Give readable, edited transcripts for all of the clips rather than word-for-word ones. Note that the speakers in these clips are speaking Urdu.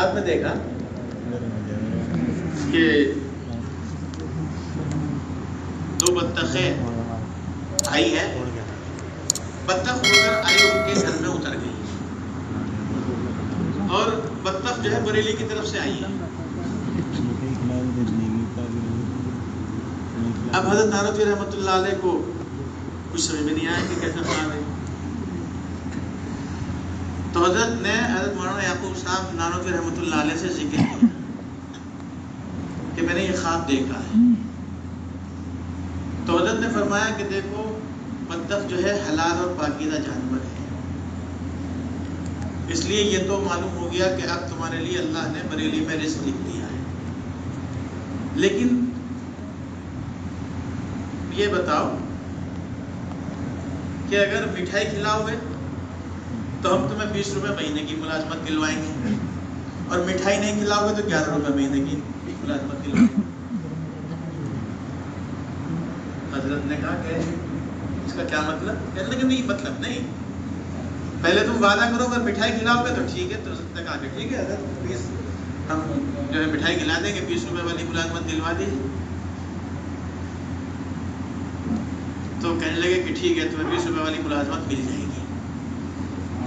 خواب میں دیکھا کہ دو بطخیں آئی ہے، بطخ اڑ کر آئی ان کے گھر میں اتر گئی، اور بطخ جو ہے بریلی کی طرف سے آئی ہے۔ اب حضرت نانوتوی رحمۃ اللہ علیہ کو کچھ سمجھ میں نہیں آیا کہ کیسا خواب ہے، تو حضرت نے حضرت مولانا یعقوب صاحب نانوتوی رحمۃ اللہ علیہ سے ذکر کیا کہ میں نے یہ خواب دیکھا ہے۔ تو حضرت نے فرمایا کہ دیکھو بطخ جو ہے حلال اور پاکیزہ جانور ہے، اس لیے یہ تو معلوم ہو گیا کہ اب تمہارے لیے اللہ نے بریلی میں رزق لکھ دیا ہے، لیکن یہ بتاؤ کہ اگر مٹھائی کھلاؤ گے تو ہم تمہیں 20 روپے مہینے کی ملازمت دلوائیں گے، اور مٹھائی نہیں کھلاؤ گے تو 11 روپے مہینے کی ملازمت دلوائیں گے۔ حضرت نے کہا کہ اس کا کیا مطلب؟ کہنے لگے نہیں مطلب نہیں، پہلے تم وعدہ کرو اگر مٹھائی کھلاؤ گے تو ٹھیک ہے۔ تو حضرت نے کہا کہ ٹھیک ہے حضرت، ہم جو ہے مٹھائی کھلا دیں گے، 20 روپے والی ملازمت دلوا دیجیے۔ تو کہنے لگے کہ ٹھیک ہے تمہیں 20 روپے والی ملازمت مل جائے گی،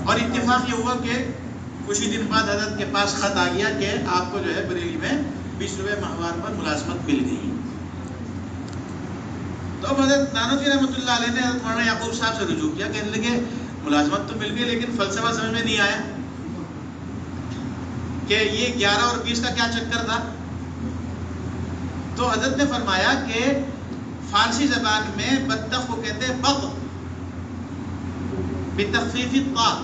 اور اتفاق یہ ہوا کہ کچھ ہی دن بعد حضرت کے پاس خط آ گیا کہ آپ کو جو ہے بریلی میں 20 روپے ماہوار پر ملازمت مل گئی۔ تو اب حضرت نانوتوی رحمۃ اللہ علیہ نے حضرت مولانا یعقوب صاحب سے رجوع کیا، کہنے لگے ملازمت تو مل گئی لیکن فلسفہ سمجھ میں نہیں آیا کہ یہ 11 اور 20 کا کیا چکر تھا۔ تو حضرت نے فرمایا کہ فارسی زبان میں بطخ کو کہتے ہیں بط بتخفیف الطاء،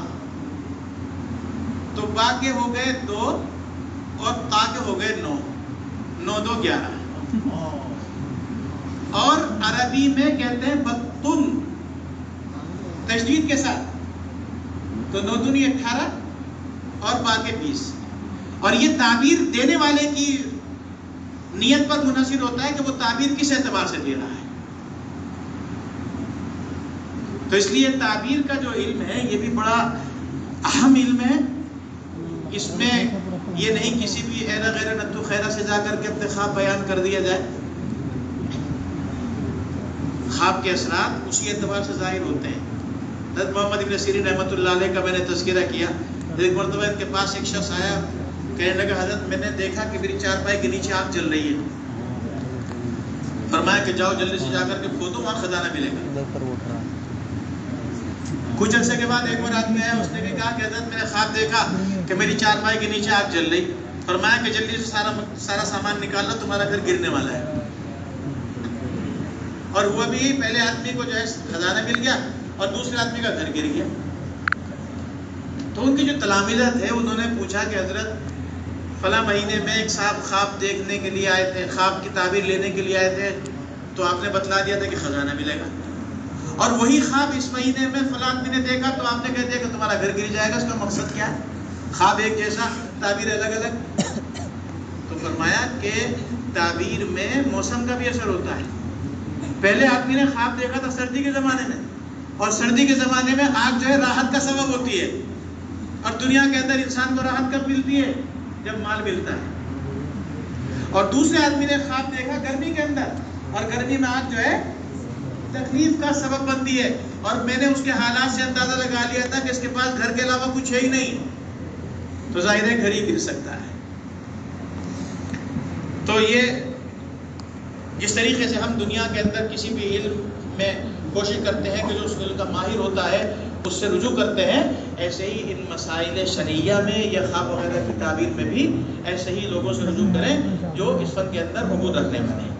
تو با کے ہو گئے 2 اور تا کے ہو گئے 9، 9 2 11، اور عربی میں کہتے ہیں بطن تشدید کے ساتھ، تو 9 دونی 18 اور با کے 20، اور یہ تعبیر دینے والے کی نیت پر منحصر ہوتا ہے کہ وہ تعبیر کس اعتبار سے دے رہا ہے۔ تو اس لیے تعبیر کا جو علم ہے یہ بھی بڑا اہم علم ہے، اس میں یہ نہیں کسی بھی ایرا غیر نتو خیرہ سے جا کر کے اپنے خواب بیان کر دیا جائے۔ خواب کے اثرات اسی اعتبار سے ظاہر ہوتے ہیں۔ حضرت محمد ابن سیرین رحمۃ اللہ علیہ کا میں نے تذکرہ کیا، ایک مرتبہ ان کے پاس ایک شخص آیا، کہنے لگا حضرت میں نے دیکھا کہ میری چارپائی کے نیچے آگ جل رہی ہے، فرمایا کہ جاؤ جلدی سے جا کر کے کھودو، وہاں خزانہ ملے گا۔ کچھ عرصے کے بعد ایک اور آدمی آیا، اس نے بھی کہا کہ حضرت میں نے خواب دیکھا کہ میری چارپائی کے نیچے آگ جل رہی، فرمایا کہ جلدی سے سارا سامان نکال لو، تمہارا گھر گرنے والا ہے۔ اور ہوا بھی پہلے آدمی کو جو ہے خزانہ مل گیا اور دوسرے آدمی کا گھر گر گیا۔ تو ان کی جو تلامذہ تھے انہوں نے پوچھا کہ حضرت فلاں مہینے میں ایک صاحب خواب دیکھنے کے لیے آئے تھے، خواب کی تعبیر لینے کے لیے آئے تھے، تو آپ نے بتلا دیا تھا کہ خزانہ ملے گا، اور وہی خواب اس مہینے میں فلاں آدمی نے دیکھا تو آپ نے کہہ دیا کہ تمہارا گھر گر جائے گا۔ اس کا مقصد کیا ہے؟ خواب ایک جیسا، تعبیر الگ الگ۔ تو فرمایا کہ تعبیر میں موسم کا بھی اثر ہوتا ہے۔ پہلے آدمی نے خواب دیکھا تھا سردی کے زمانے میں، اور سردی کے زمانے میں آگ جو ہے راحت کا سبب ہوتی ہے، اور دنیا کے اندر انسان کو راحت کب ملتی ہے؟ جب مال ملتا ہے۔ اور دوسرے آدمی نے خواب دیکھا گرمی کے اندر، اور گرمی میں آگ جو ہے تکلیف کا سبب بنتی ہے، اور میں نے اس کے حالات سے اندازہ لگا لیا تھا کہ اس کے پاس گھر کے علاوہ کچھ ہے ہی نہیں، تو ظاہر ہے گھر ہی گر سکتا ہے۔ تو یہ جس طریقے سے ہم دنیا کے اندر کسی بھی علم میں کوشش کرتے ہیں کہ جو اس علم کا ماہر ہوتا ہے اس سے رجوع کرتے ہیں، ایسے ہی ان مسائل شرعیہ میں یا خواب وغیرہ کی تعبیر میں بھی ایسے ہی لوگوں سے رجوع کریں جو اس فن کے اندر عبور رکھنے والے ہیں۔